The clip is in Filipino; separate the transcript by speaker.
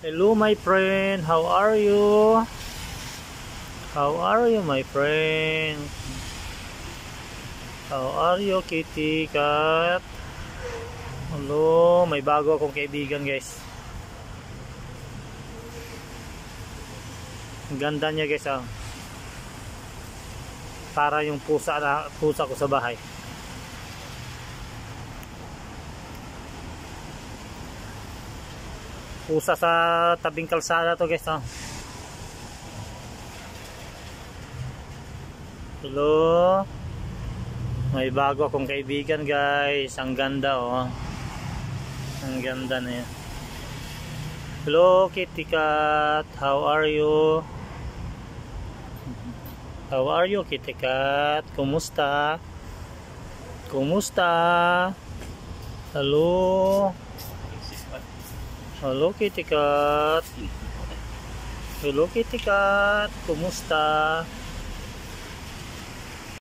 Speaker 1: Hello my friend, how are you? How are you my friend? How are you kitty cat? Hello, may bago akong kaibigan guys. Ang ganda niya guys ah. Para yung pusa ko sa bahay. Pusa sa tabing kalsada to guys ah. Hello. May bago akong kaibigan guys. Ang ganda oh. Ang ganda na yan. Hello kitty cat. How are you? How are you kitty cat? Kumusta? Kumusta? Hello. Hello kitty cat. Hello kitty cat. Kumusta?